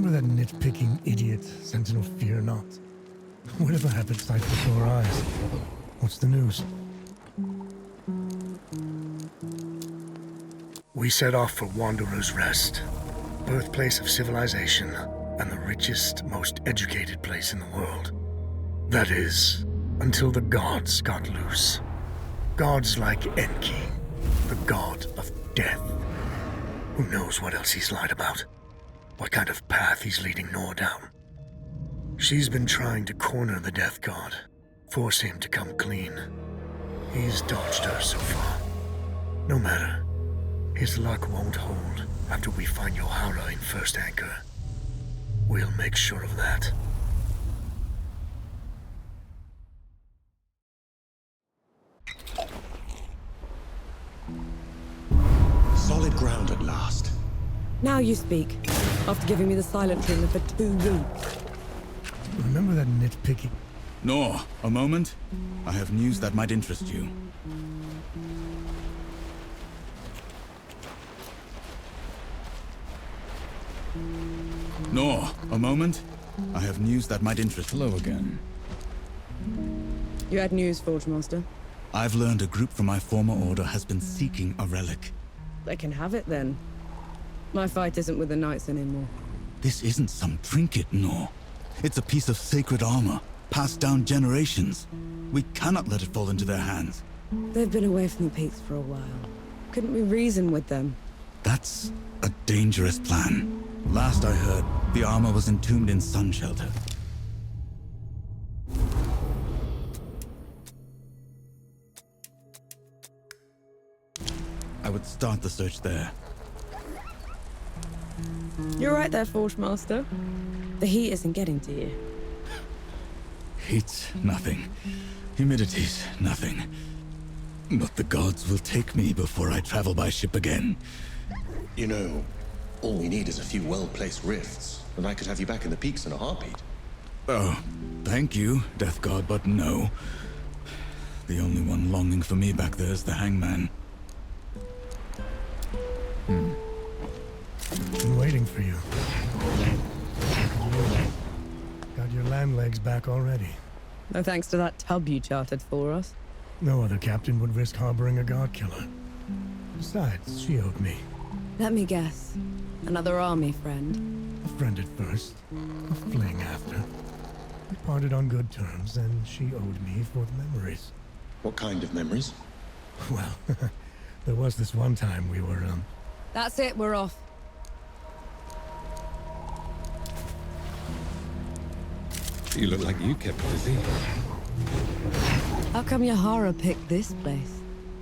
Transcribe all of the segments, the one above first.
Remember that nitpicking idiot, Sentinel Fear Not? Whatever happens right before our eyes? What's the news? We set off for Wanderer's Rest, birthplace of civilization and the richest, most educated place in the world. That is, until the gods got loose. Gods like Enki, the god of death. Who knows what else he's lied about? What kind of path he's leading Nor down? She's been trying to corner the death god, force him to come clean. He's dodged her so far. No matter. His luck won't hold after we find Yohara in First Anchor. We'll make sure of that. Solid ground at last. Now you speak, after giving me the silent treatment for 2 weeks. Remember that nitpicky... No, a moment. I have news that might interest you. No, a moment. I have news that might interest you. Hello again. You had news, Forge Master. I've learned a group from my former order has been seeking a relic. They can have it then. My fight isn't with the Knights anymore. This isn't some trinket, no. It's a piece of sacred armor, passed down generations. We cannot let it fall into their hands. They've been away from the peaks for a while. Couldn't we reason with them? That's a dangerous plan. Last I heard, the armor was entombed in Sun Shelter. I would start the search there. You're right there, Forge Master. The heat isn't getting to you. Heat's nothing. Humidity's nothing. But the gods will take me before I travel by ship again. You know, all we need is a few well-placed rifts, and I could have you back in the peaks in a heartbeat. Oh, thank you, Death God, but no. The only one longing for me back there is the Hangman. Been waiting for you. Got your land legs back already. No thanks to that tub you chartered for us. No other captain would risk harboring a god killer. Besides, she owed me. Let me guess. Another army friend. A friend at first, a fling after. We parted on good terms, and she owed me for the memories. What kind of memories? Well, there was this one time we were, That's it, we're off. You look like you kept busy. How come Yohara picked this place?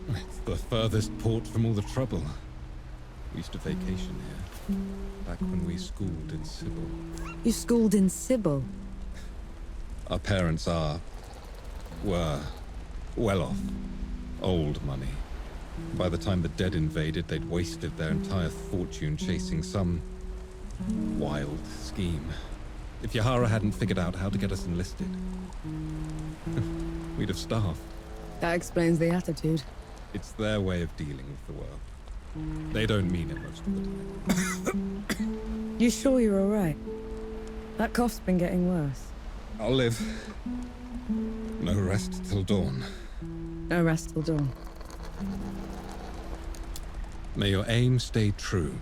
It's the furthest port from all the trouble. We used to vacation here, back when we schooled in Sybil. You schooled in Sybil? Our parents were well off. Old money. By the time the dead invaded, they'd wasted their entire fortune chasing some wild scheme. If Yohara hadn't figured out how to get us enlisted, we'd have starved. That explains the attitude. It's their way of dealing with the world. They don't mean it most of the time. You sure you're alright? That cough's been getting worse. I'll live. No rest till dawn. No rest till dawn. May your aim stay true.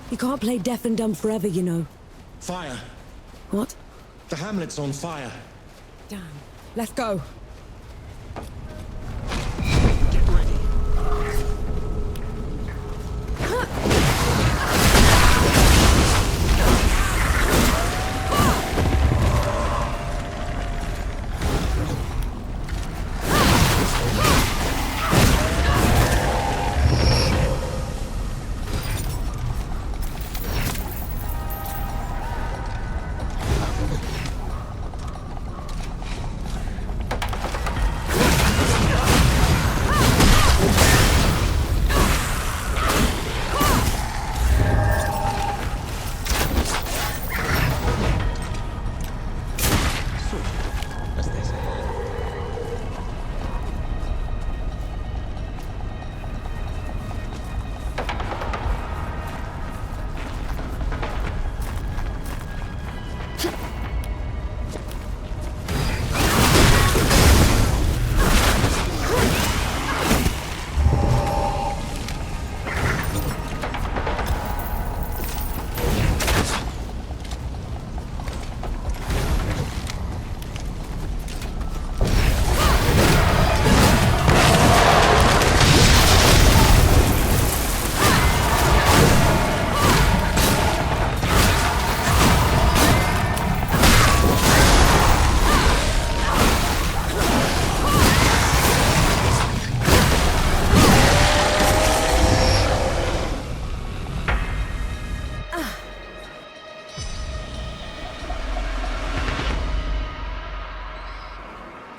You can't play deaf and dumb forever, you know. Fire! What? The hamlet's on fire. Damn. Let's go. Get ready.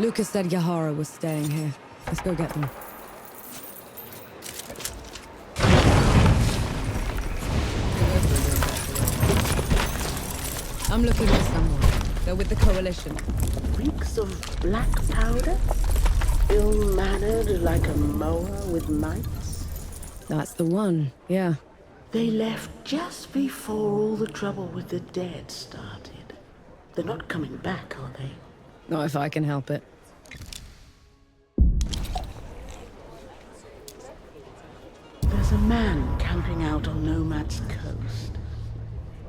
Lucas said Yahara was staying here. Let's go get them. I'm looking for someone. They're with the Coalition. Reeks of black powder? Ill-mannered like a mower with mites? That's the one, yeah. They left just before all the trouble with the dead started. They're not coming back, are they? Not if I can help it. There's a man camping out on Nomad's coast.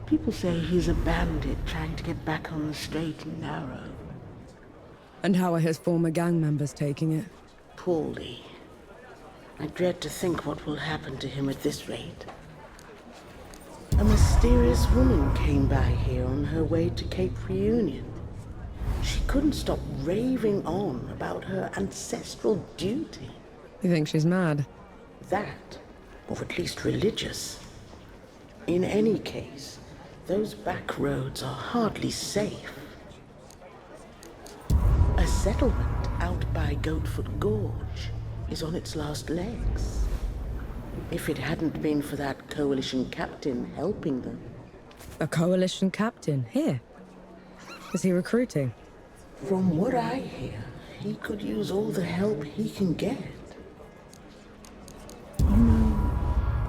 People say he's a bandit trying to get back on the straight and narrow. And how are his former gang members taking it? Poorly. I dread to think what will happen to him at this rate. A mysterious woman came by here on her way to Cape Reunion. She couldn't stop raving on about her ancestral duty. You think she's mad? That, or at least religious. In any case, those back roads are hardly safe. A settlement out by Goatfoot Gorge is on its last legs. If it hadn't been for that Coalition captain helping them. A Coalition captain? Here? Is he recruiting? From what I hear, he could use all the help he can get.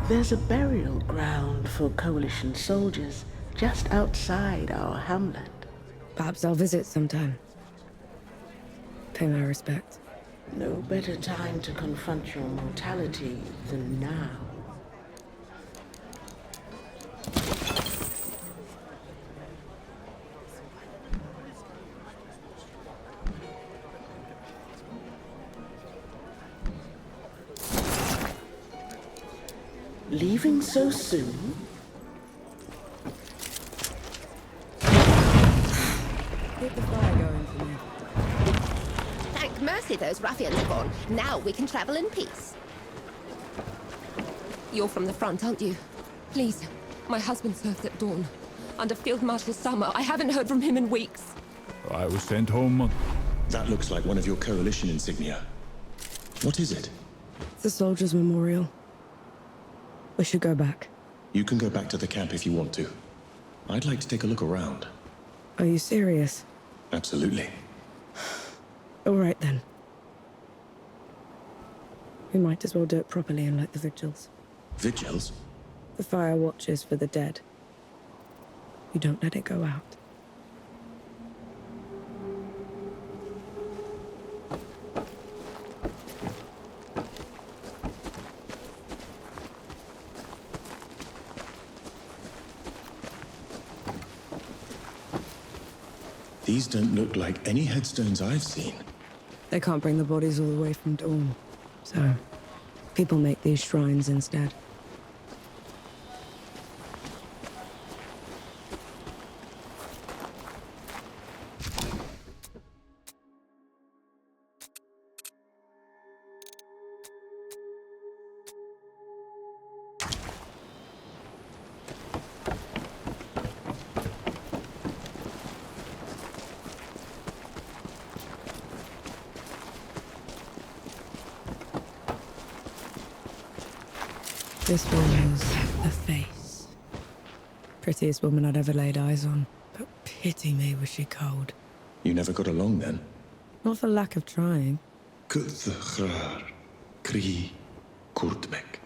There's a burial ground for Coalition soldiers just outside our hamlet. Perhaps I'll visit sometime. Pay my respects. No better time to confront your mortality than now. Leaving so soon? Keep the fire going for me. Thank mercy those ruffians are gone. Now we can travel in peace. You're from the front, aren't you? Please. My husband served at Dawn. Under Field Marshal Summer. I haven't heard from him in weeks. I was sent home. That looks like one of your Coalition insignia. What is it? It's a soldier's memorial. We should go back. You can go back to the camp if you want to. I'd like to take a look around. Are you serious? Absolutely. All right, then. We might as well do it properly and light the vigils. Vigils? The fire watches for the dead. You don't let it go out. These don't look like any headstones I've seen. They can't bring the bodies all the way from Dawn. So, people make these shrines instead. This was a face. Prettiest woman I'd ever laid eyes on. But pity me, was she cold. You never got along then? Not for lack of trying. Kuthrar Kri Kurtmek.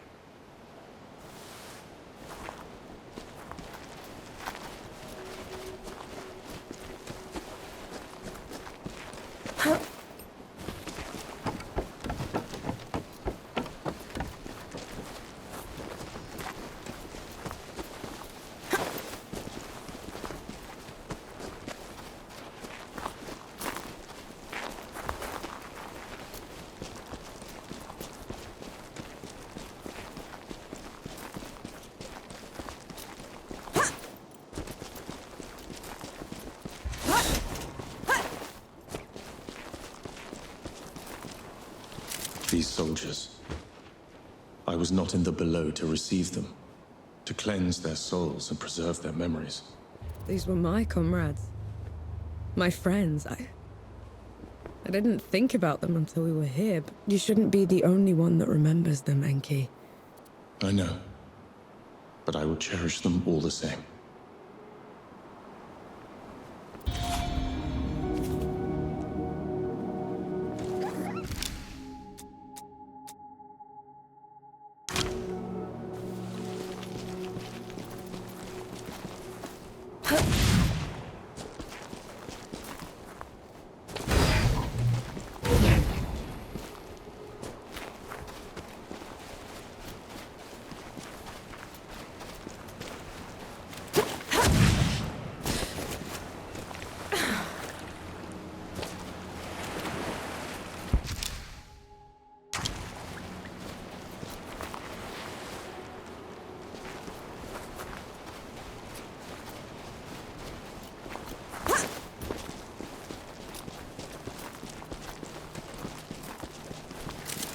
These soldiers. I was not in the below to receive them, to cleanse their souls and preserve their memories. These were my comrades. My friends. I I didn't think about them until we were here, but you shouldn't be the only one that remembers them, Enki. I know. But I will cherish them all the same.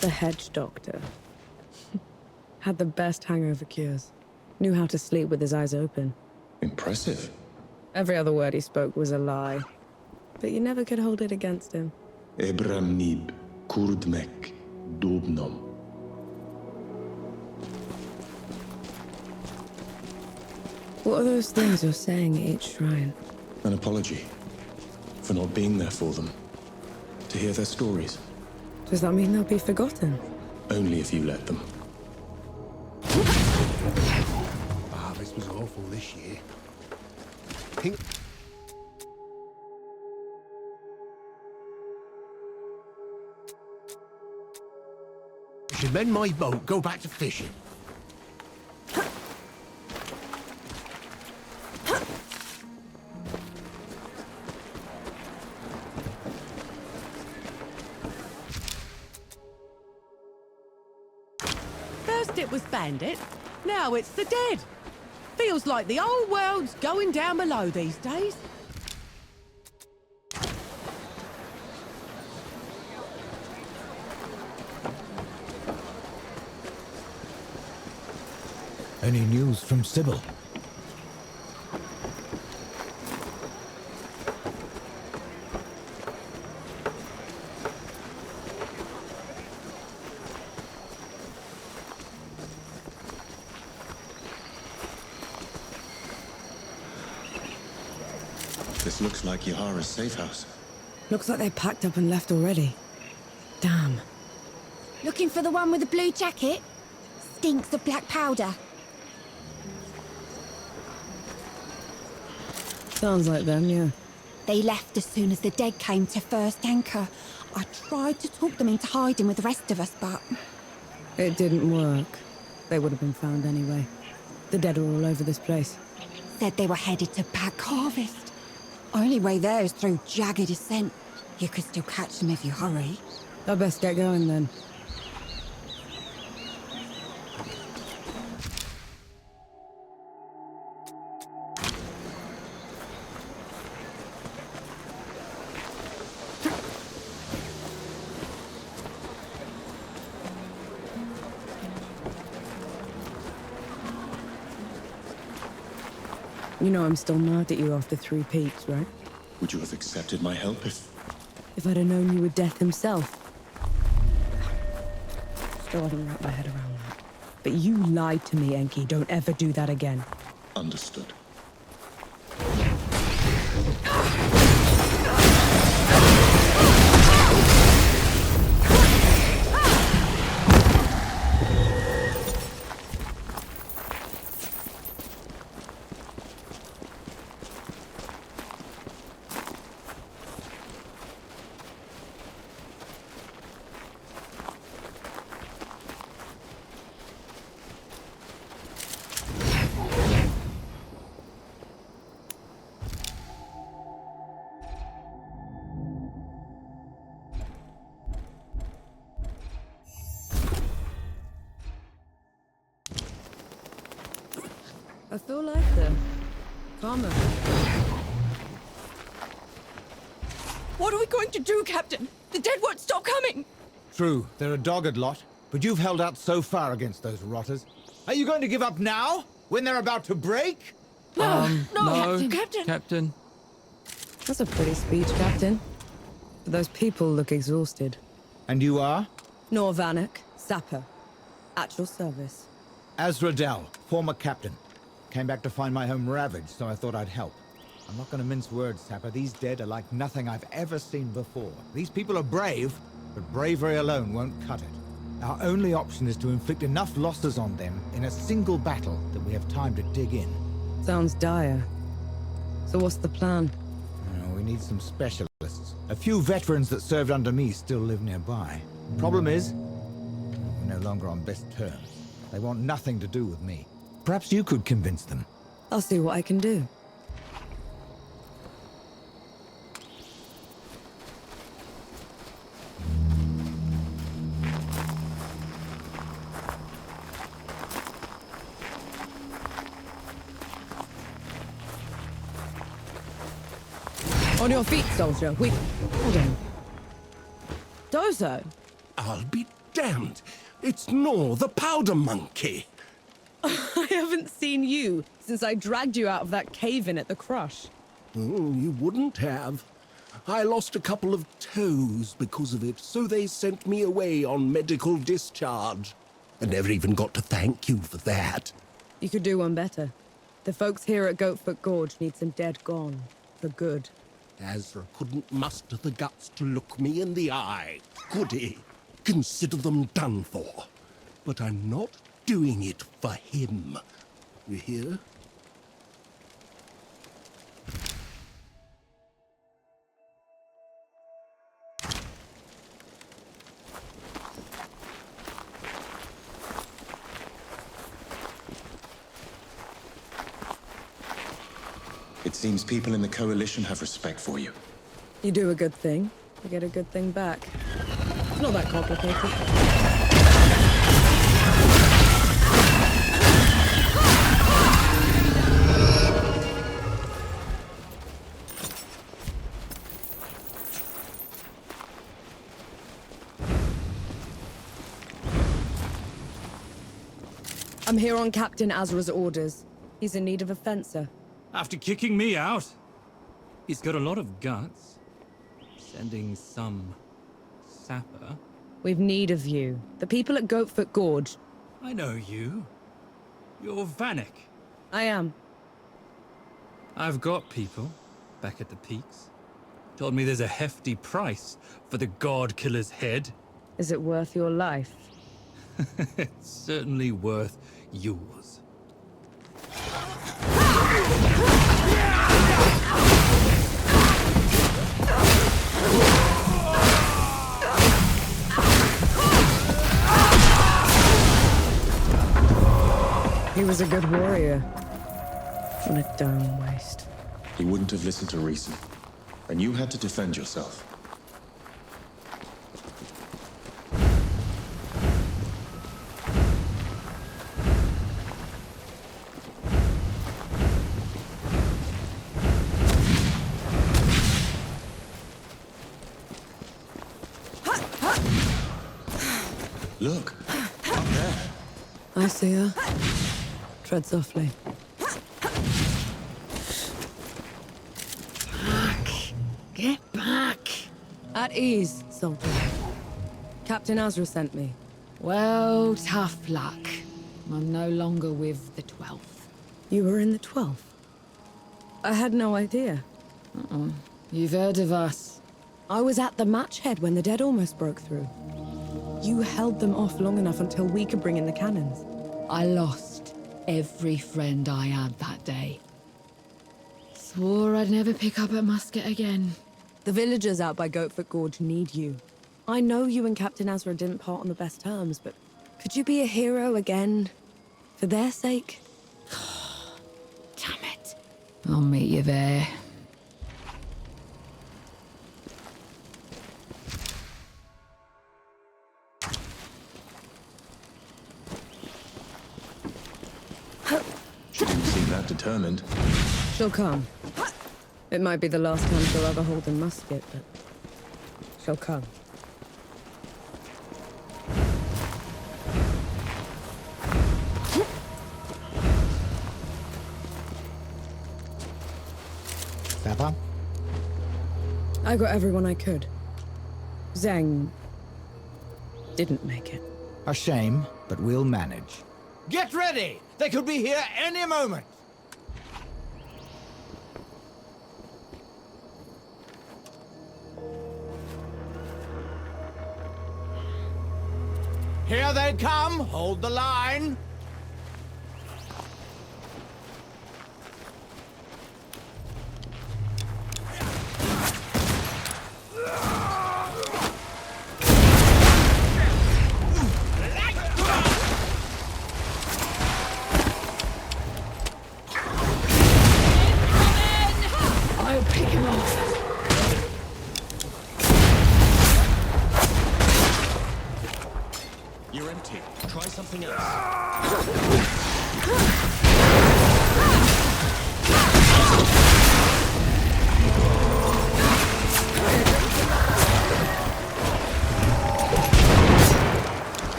The hedge doctor. Had the best hangover cures. Knew how to sleep with his eyes open. Impressive. Every other word he spoke was a lie. But you never could hold it against him. Ebram nib, kurdmek, dobnom. What are those things you're saying at each shrine? An apology for not being there for them. To hear their stories. Does that mean they'll be forgotten? Only if you let them. Harvest was awful this year. I should mend my boat, go back to fishing. It was Bandit, now it's the dead. Feels like the whole world's going down below these days. Any news from Sybil? This looks like Yahara's safe house. Looks like they packed up and left already. Damn. Looking for the one with the blue jacket? Stinks of black powder. Sounds like them, yeah. They left as soon as the dead came to first anchor. I tried to talk them into hiding with the rest of us, but... It didn't work. They would have been found anyway. The dead are all over this place. Said they were headed to Pack Harvest. Only way there is through jagged descent. You could still catch them if you hurry. I best get going then. You know I'm still mad at you after 3 Peaks, right? Would you have accepted my help if I'd have known you were Death himself. Still haven't wrapped my head around that. But you lied to me, Enki. Don't ever do that again. understood? I feel like them. Karma. What are we going to do, Captain? The dead won't stop coming! True, they're a dogged lot, but you've held out so far against those rotters. Are you going to give up now, when they're about to break? No, no, Captain. Captain. That's a pretty speech, Captain. But those people look exhausted. And you are? Norvanek, sapper. At your service. Azradel, former captain. Came back to find my home ravaged, so I thought I'd help. I'm not going to mince words, Sapper. These dead are like nothing I've ever seen before. These people are brave, but bravery alone won't cut it. Our only option is to inflict enough losses on them in a single battle that we have time to dig in. Sounds dire. So what's the plan? We need some specialists. A few veterans that served under me still live nearby. Problem is, we're no longer on best terms. They want nothing to do with me. Perhaps you could convince them. I'll see what I can do. On your feet, soldier. Hold on. Dozo? I'll be damned. It's Nor, the powder monkey. I haven't seen you since I dragged you out of that cave-in at the Crush. Oh, you wouldn't have. I lost a couple of toes because of it, so they sent me away on medical discharge. I never even got to thank you for that. You could do one better. The folks here at Goatfoot Gorge need some dead gone. For good. Azra couldn't muster the guts to look me in the eye, could he? Consider them done for. But I'm not doing it for him. You hear? It seems people in the Coalition have respect for you. You do a good thing, you get a good thing back. It's not that complicated. I'm here on Captain Azra's orders. He's in need of a fencer. After kicking me out? He's got a lot of guts. Sending some sapper. We've need of you. The people at Goatfoot Gorge. I know you. You're Vanek. I am. I've got people back at the peaks. Told me there's a hefty price for the God Killer's head. Is it worth your life? It's certainly worth yours. He was a good warrior. What a darn waste. He wouldn't have listened to reason. And you had to defend yourself. Look, up there. I see her. Tread softly. Back. Get back. At ease, soldier. Captain Azra sent me. Well, tough luck. I'm no longer with the 12th. You were in the 12th? I had no idea. You've heard of us. I was at the match head when the dead almost broke through. You held them off long enough until we could bring in the cannons. I lost every friend I had that day. Swore I'd never pick up a musket again. The villagers out by Goatfoot Gorge need you. I know you and Captain Azra didn't part on the best terms, but could you be a hero again? For their sake? Damn it. I'll meet you there. She didn't seem that determined. She'll come. It might be the last time she'll ever hold a musket, but she'll come. Sapper? I got everyone I could. Zhang didn't make it. A shame, but we'll manage. Get ready! They could be here any moment! Here they come! Hold the line! I'll pick him off. You're empty. Try something else.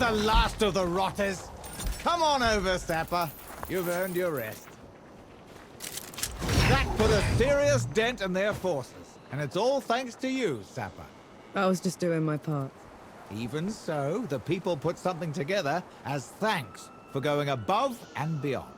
The last of the rotters. Come on over, Sapper. You've earned your rest. That put a serious dent in their forces, and it's all thanks to you, Sapper. I was just doing my part. Even so, the people put something together as thanks for going above and beyond.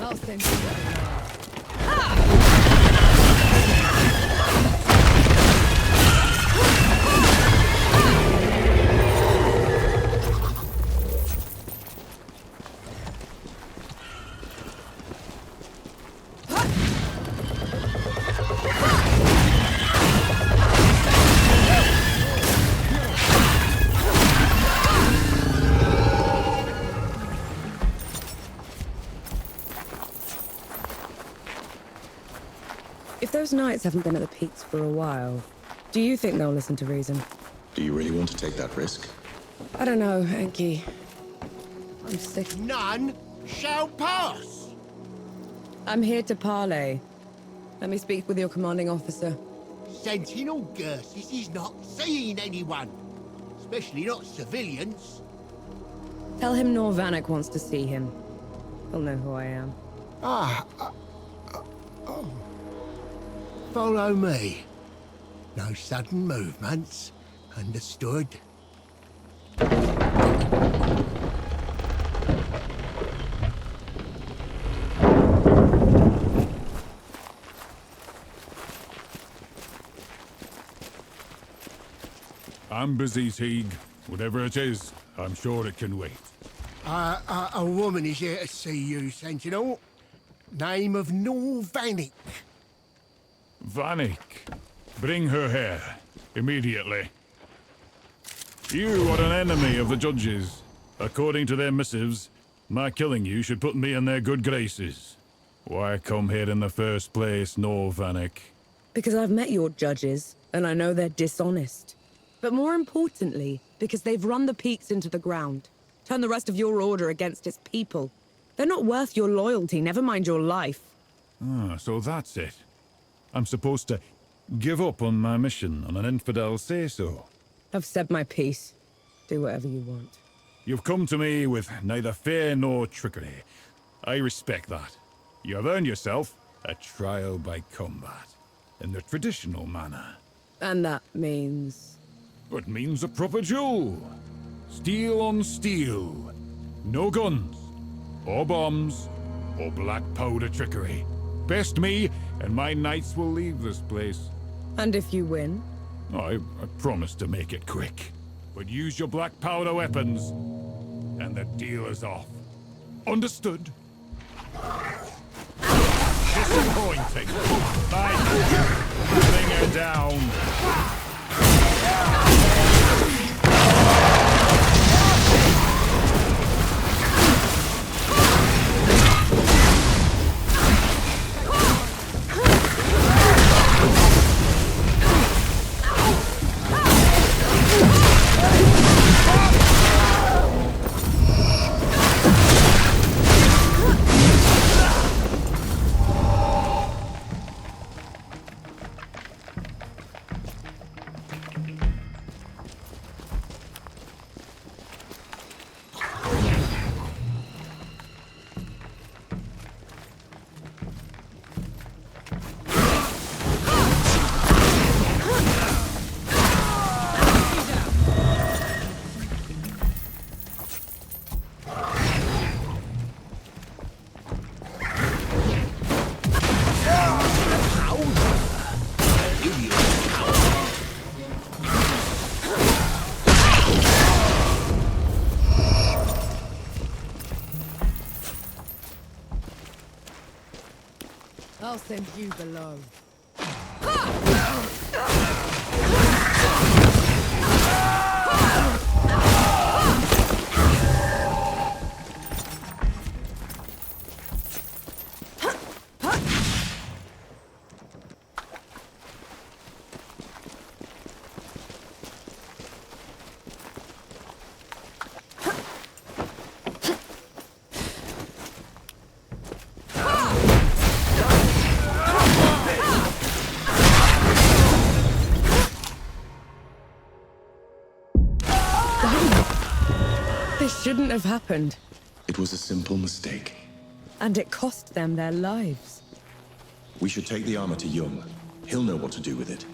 I'll send you If those knights haven't been at the peaks for a while, do you think they'll listen to reason? Do you really want to take that risk? I don't know, Enki. I'm sick. None shall pass. I'm here to parley. Let me speak with your commanding officer. Sentinel Gersis is not seeing anyone, especially not civilians. Tell him Norvanek wants to see him. He'll know who I am. Follow me. No sudden movements. Understood? I'm busy, Teague. Whatever it is, I'm sure it can wait. A woman is here to see you, Sentinel. Name of Norvanek. Vanek. Bring her here. Immediately. You are an enemy of the judges. According to their missives, my killing you should put me in their good graces. Why come here in the first place, Norvanek? Because I've met your judges, and I know they're dishonest. But more importantly, because they've run the peaks into the ground. Turned the rest of your order against its people. They're not worth your loyalty, never mind your life. Ah, so that's it. I'm supposed to give up on my mission on an infidel say-so. I've said my piece. Do whatever you want. You've come to me with neither fear nor trickery. I respect that. You have earned yourself a trial by combat, in the traditional manner. And that means... It means a proper duel. Steel on steel. No guns, or bombs, or black powder trickery. Best me, and my knights will leave this place. And if you win? I promise to make it quick. But use your black powder weapons, and the deal is off. Understood? Disappointing. Bring her down. I'll send you below. This shouldn't have happened. It was a simple mistake. And it cost them their lives. We should take the armor to Jung. He'll know what to do with it.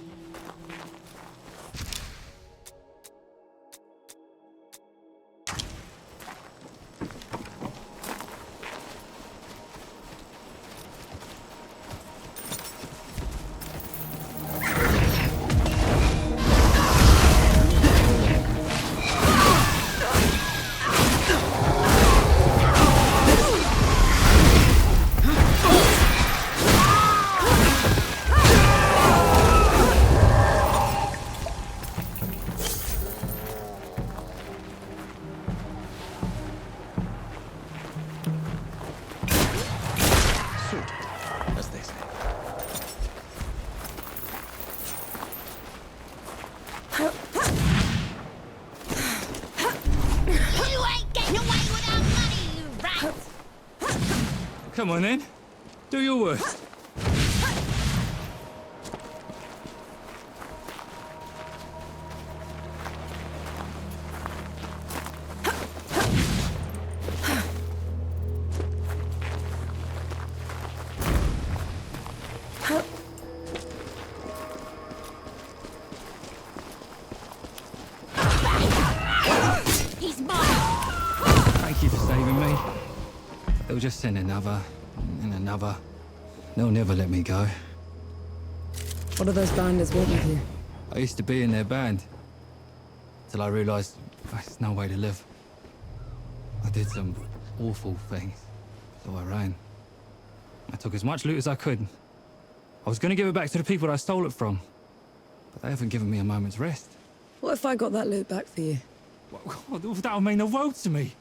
Come on then. Do your worst. Thank you for saving me. They'll just send another and another. They'll never let me go. What do those bandits want with you? I used to be in their band till I realized there's no way to live. I did some awful things, so I ran. I took as much loot as I could. I was going to give it back to the people that I stole it from, but they haven't given me a moment's rest. What if I got that loot back for you? That'll mean the world to me.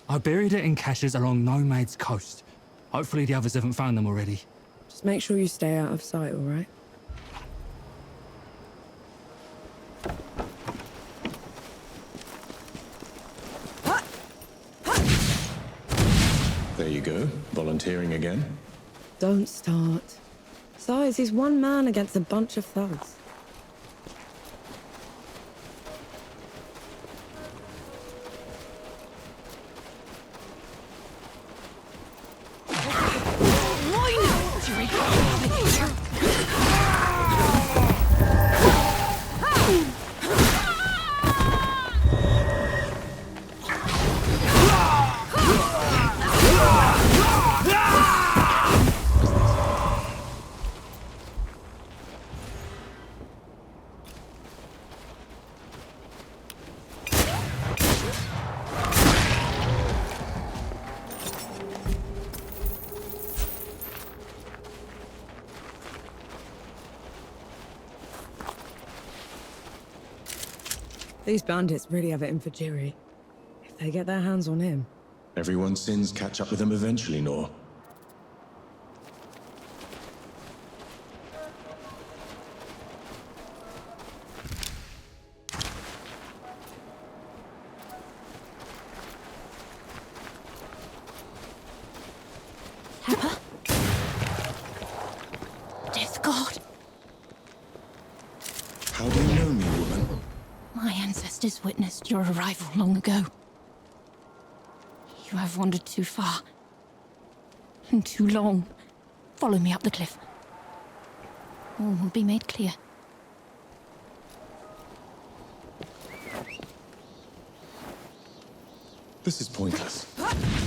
I buried it in caches along Nomad's coast. Hopefully the others haven't found them already. Just make sure you stay out of sight, all right? There you go, volunteering again. Don't start. Besides, he's one man against a bunch of thugs. These bandits really have it in for Jiri. If they get their hands on him. Everyone's sins catch up with them eventually, Nor. Pepper? Death God. How do you know me, woman? My ancestors witnessed your arrival long ago. You have wandered too far. And too long. Follow me up the cliff. All will be made clear. This is pointless.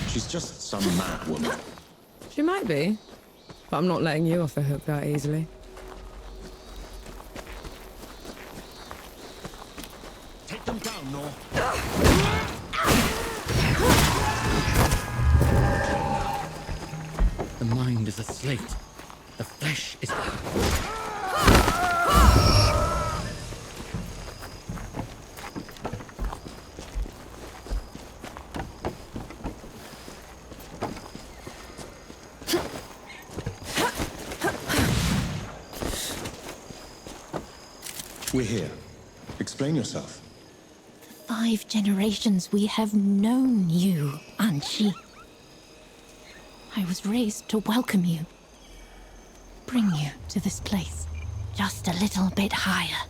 She's just some mad woman. She might be. But I'm not letting you off the hook that easily. Take them down, Nor. The mind is a slate. The flesh is... We're here. Explain yourself. 5 generations we have known you, Anshi. I was raised to welcome you. Bring you to this place. Just a little bit higher.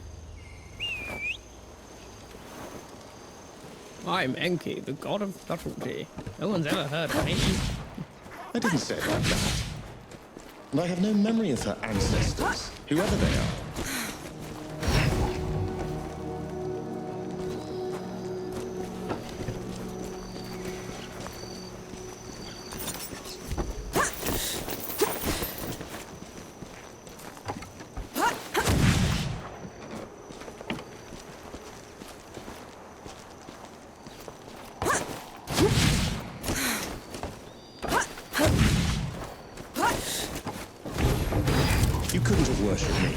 I'm Enki, the god of subtlety. No one's ever heard of me. I didn't say it like that. And I have no memory of her ancestors, whoever they are. You couldn't have worshipped me.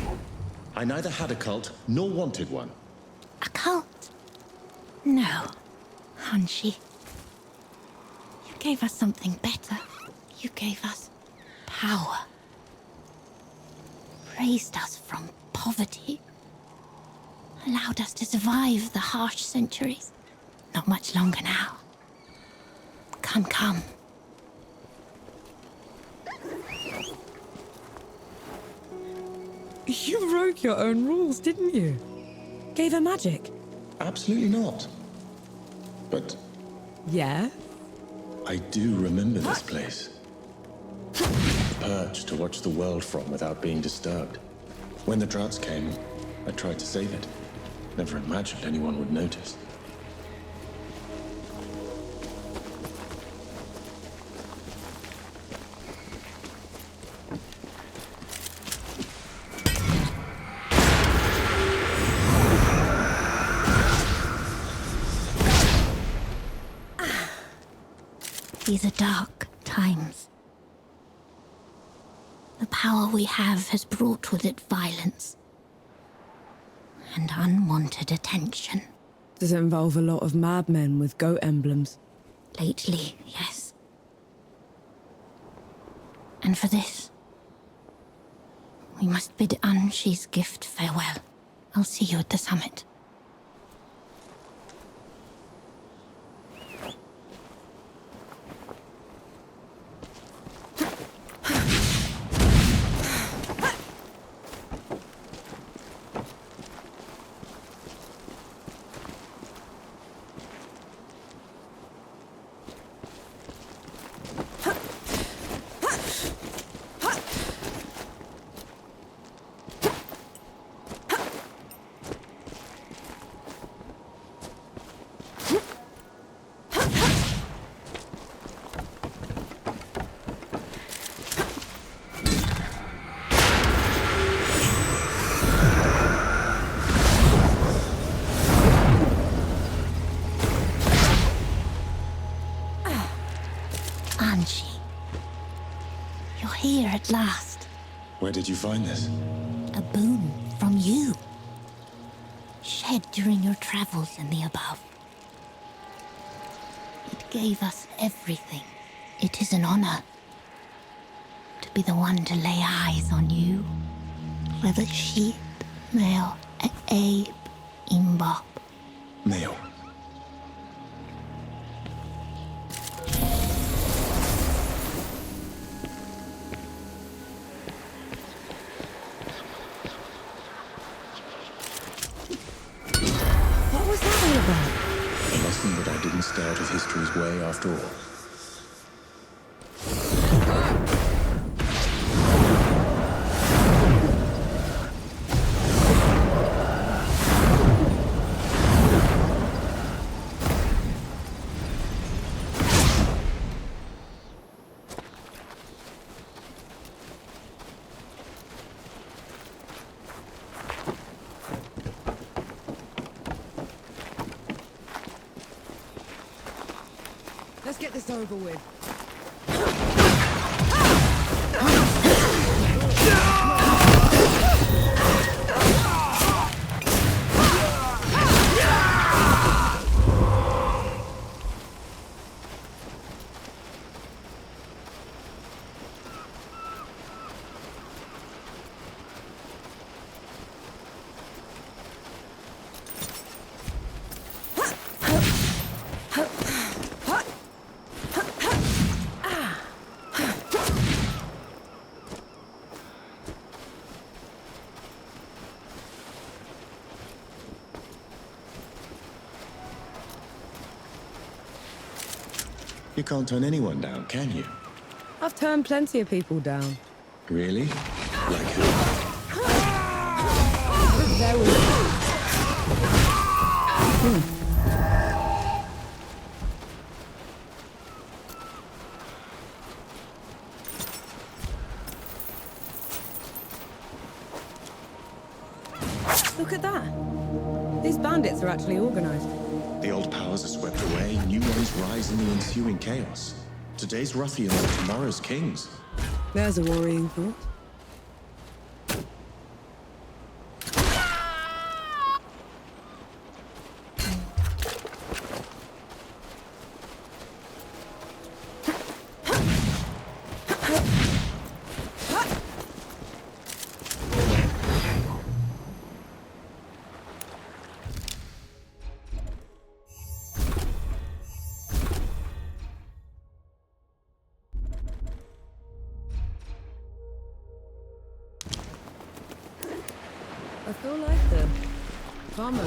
I neither had a cult nor wanted one. A cult? No, Hanshi. You gave us something better. You gave us power. Raised us from poverty. Allowed us to survive the harsh centuries. Not much longer now. Come, come. You broke your own rules, didn't you? Gave her magic? Absolutely not. But Yeah? I do remember this place. A perch to watch the world from without being disturbed. When the droughts came, I tried to save it. Never imagined anyone would notice. These are dark times. The power we have has brought with it violence and unwanted attention. Does it involve a lot of madmen with goat emblems? Lately, yes. And for this, we must bid Anshi's gift farewell. I'll see you at the summit. You're here at last. Where did you find this? A boon from you. Shed during your travels in the above. It gave us everything. It is an honor to be the one to lay eyes on you. Clever sheep, male, abe, imbop. Male. A lesson that I didn't stay out of history's way after all. Let's get this over with. You can't turn anyone down, can you? I've turned plenty of people down. Really? Like who? There we go. Look at that. These bandits are actually organized. The old powers are swept away, new ones rise in the ensuing chaos. Today's ruffians are tomorrow's kings. There's a worrying thought. I feel like the farmer.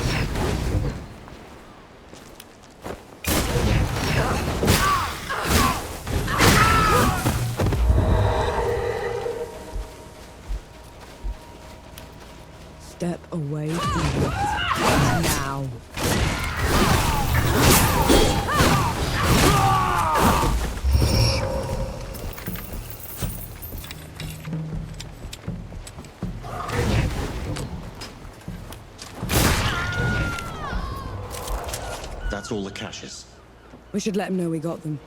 Step away from it now. That's all the caches. We should let him know we got them.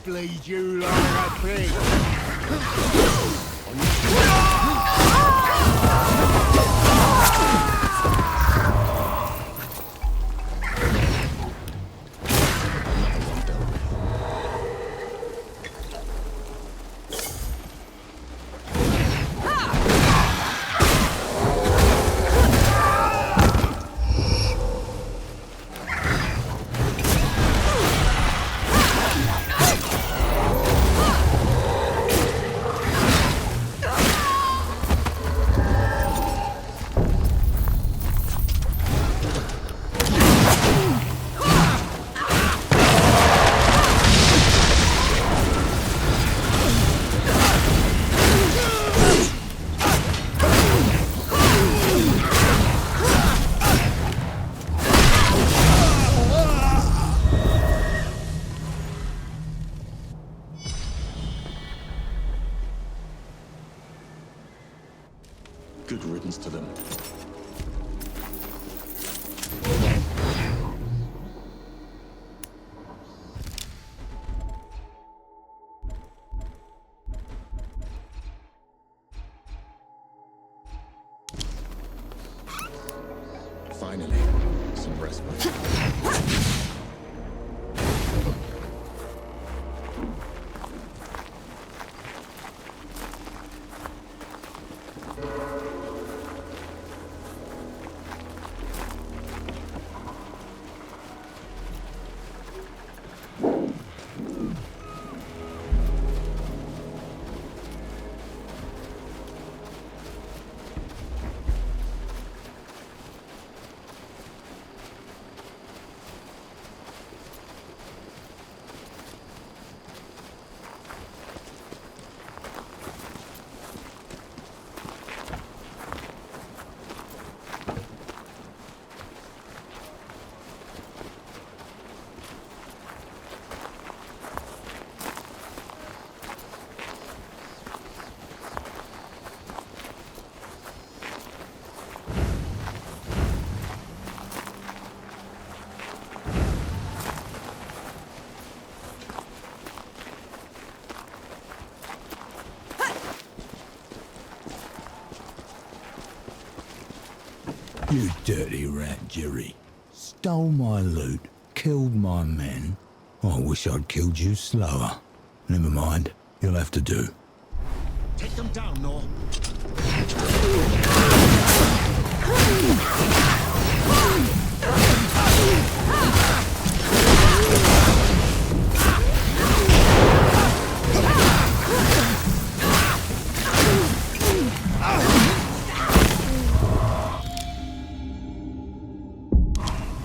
Bleed you like a pig. Good riddance to them. Finally, some respite. You dirty rat, Jerry. Stole my loot, killed my men. I wish I'd killed you slower. Never mind, you'll have to do. Take them down, Nor.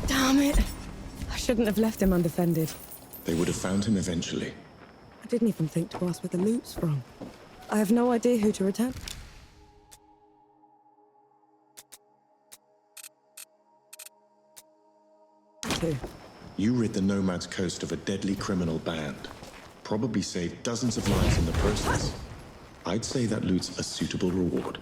Damn it. I shouldn't have left him undefended. They would have found him eventually. I didn't even think to ask where the loot's from. I have no idea who to return. Who? You rid the Nomad's coast of a deadly criminal band. Probably saved dozens of lives in the process. I'd say that loot's a suitable reward.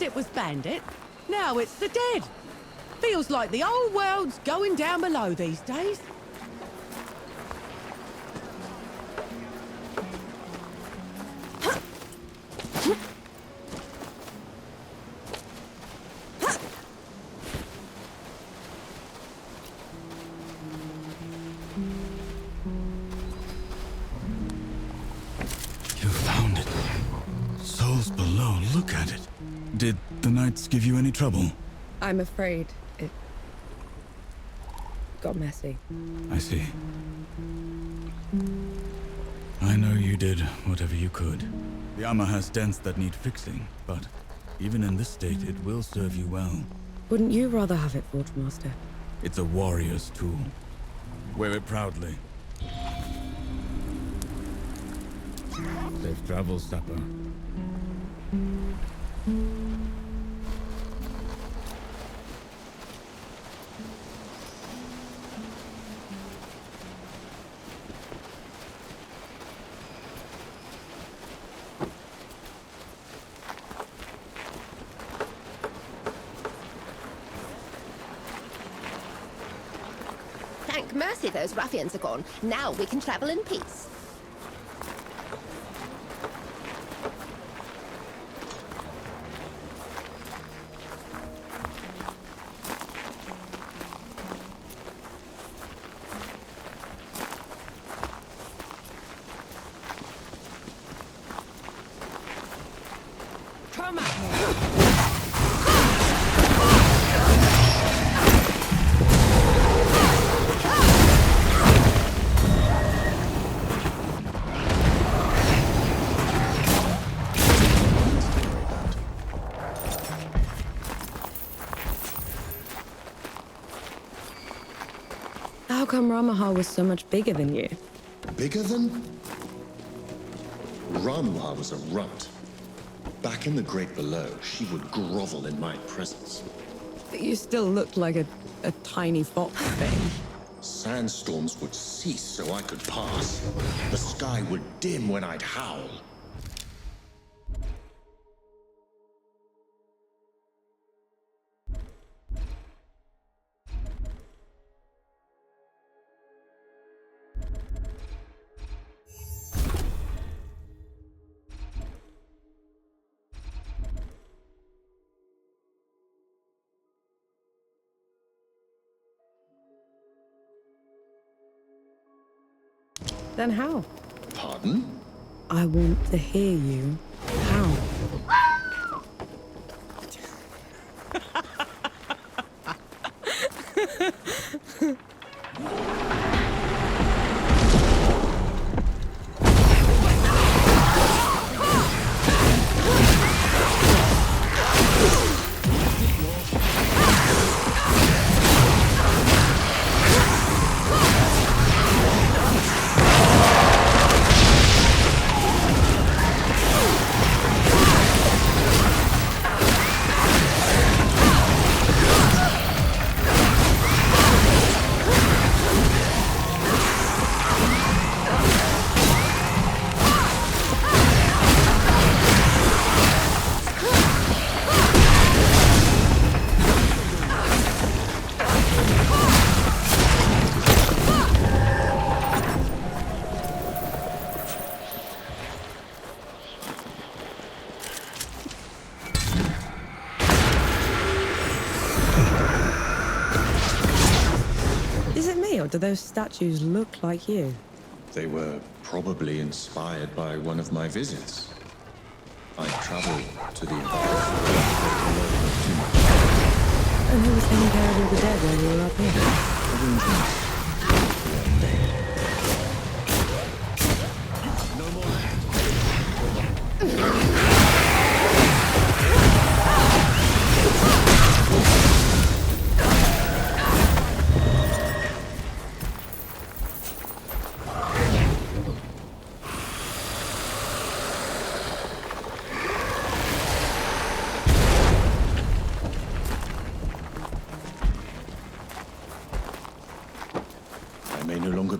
it was Bandit. Now it's the dead. Feels like the whole world's going down below these days. You found it. Souls below, look at it. Did the knights give you any trouble? I'm afraid it got messy. I see. I know you did whatever you could. The armor has dents that need fixing, but even in this state, it will serve you well. Wouldn't you rather have it, Forge Master? It's a warrior's tool. Wear it proudly. Safe travels, Sapper. Thank mercy those ruffians are gone. Now we can travel in peace. Come at me. How come Ramaha was so much bigger than you? Bigger than? Ramwa was a runt. Back in the Great Below, she would grovel in my presence. But you still looked like a tiny fox thing. Sandstorms would cease so I could pass. The sky would dim when I'd howl. Then how? Pardon? I want to hear you. How? Or do those statues look like you? They were probably inspired by one of my visits. I traveled to the And who was taking care of all the dead while you were up here?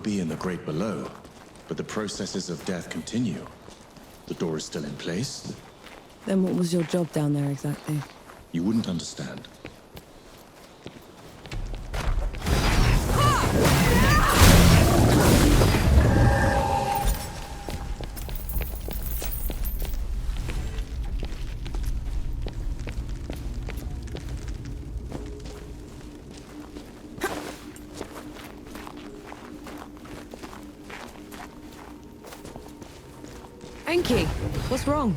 be in the Great Below, but the processes of death continue. The door is still in place. Then what was your job down there exactly? You wouldn't understand. Enki, what's wrong?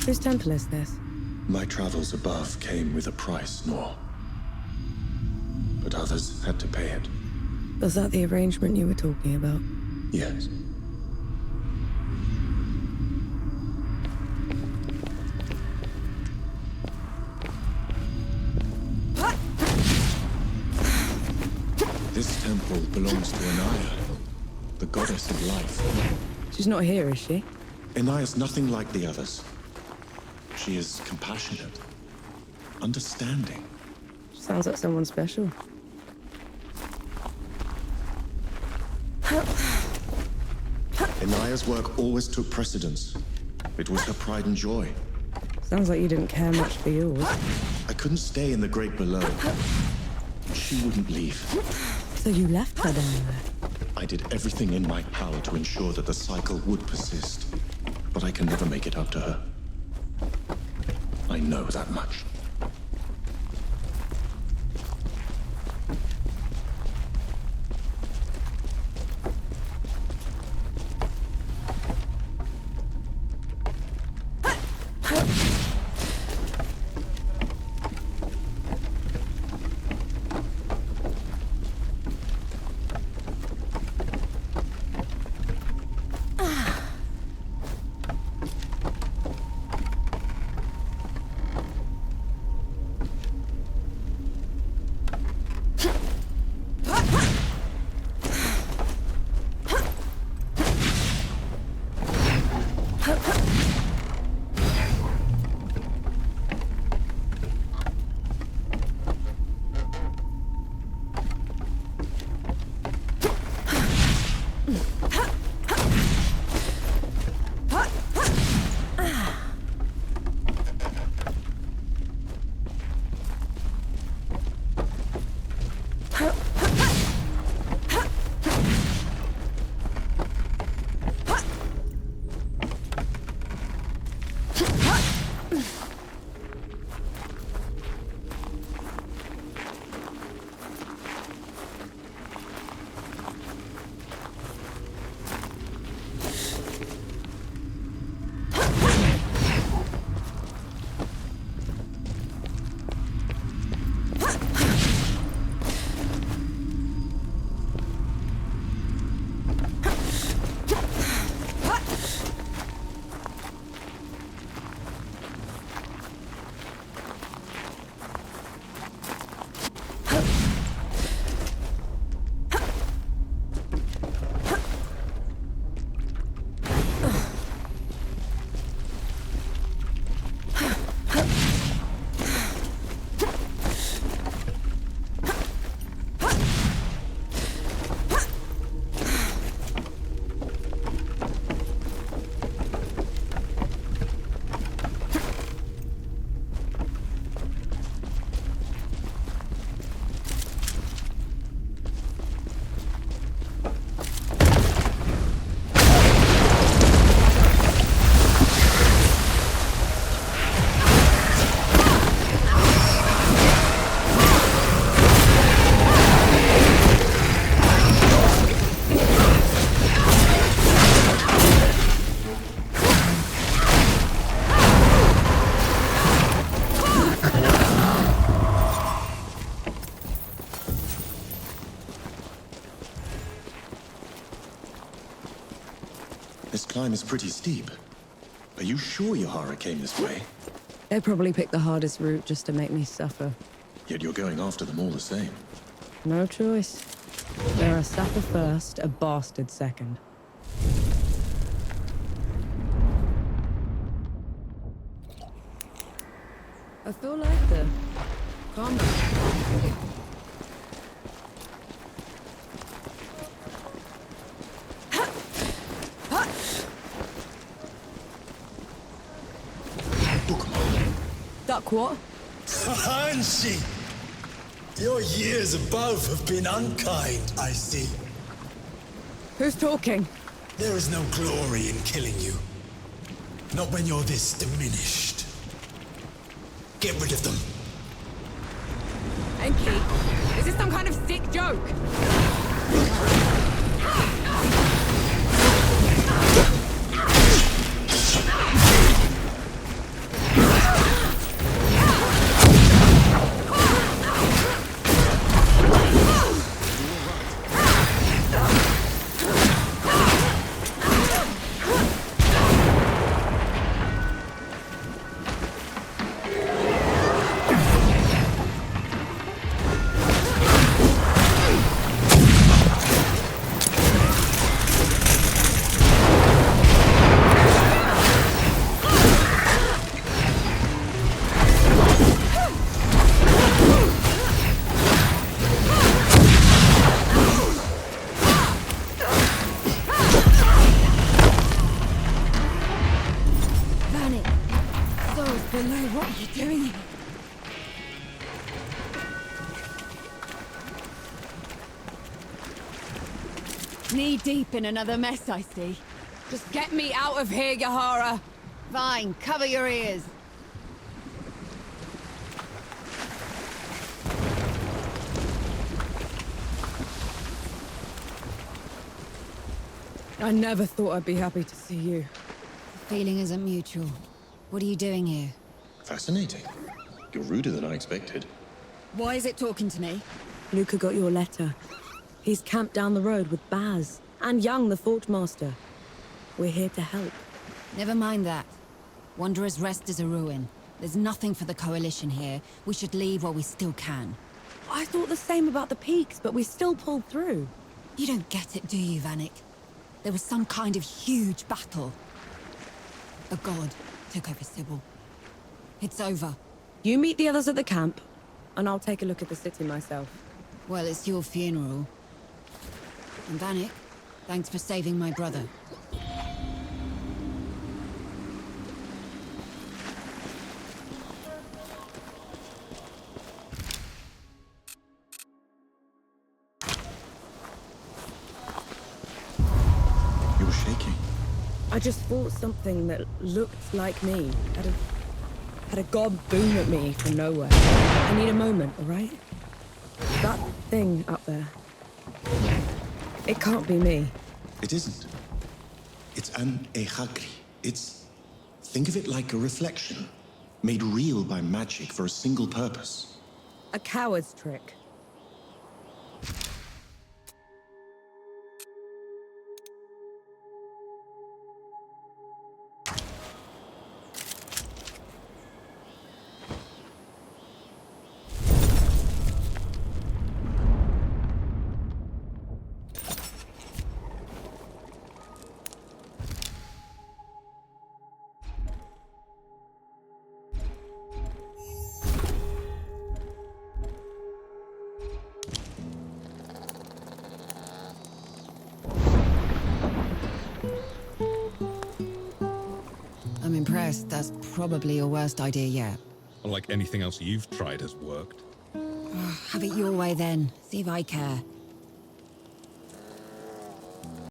Whose temple is this? My travels above came with a price, Nor. But others had to pay it. Was that the arrangement you were talking about? Yes. This temple belongs to Anaya, the goddess of life. She's not here, is she? Anaya's nothing like the others. She is compassionate, understanding. Sounds like someone special. Anaya's work always took precedence. It was her pride and joy. Sounds like you didn't care much for yours. I couldn't stay in the great below. She wouldn't leave. So you left her down there? I did everything in my power to ensure that the cycle would persist. But I can never make it up to her. I know that much. This climb is pretty steep. Are you sure Yahara came this way? They probably picked the hardest route just to make me suffer. Yet you're going after them all the same. No choice. They're a sapper first, a bastard second. I feel like the combat. Duck what? Hanshi! Your years above have been unkind, I see. Who's talking? There is no glory in killing you. Not when you're this diminished. Get rid of them. Enki, is this some kind of sick joke? Knee deep in another mess, I see. Just get me out of here, Yahara. Fine, cover your ears. I never thought I'd be happy to see you. The feeling isn't mutual. What are you doing here? Fascinating. You're ruder than I expected. Why is it talking to me? Luca got your letter. He's camped down the road with Baz and Young, the Fort Master. We're here to help. Never mind that. Wanderer's Rest is a ruin. There's nothing for the Coalition here. We should leave while we still can. I thought the same about the peaks, but we still pulled through. You don't get it, do you, Vanek? There was some kind of huge battle. A god took over Sybil. It's over. You meet the others at the camp, and I'll take a look at the city myself. Well, it's your funeral. And Vanek, thanks for saving my brother. You were shaking. I just thought something that looked like me had a god boom at me from nowhere. I need a moment, all right? That thing up there. It can't be me. It isn't. It's an ehagri. Think of it like a reflection, made real by magic for a single purpose. A coward's trick. I'm impressed. That's probably your worst idea yet. Unlike anything else you've tried has worked. Have it your way then. See if I care.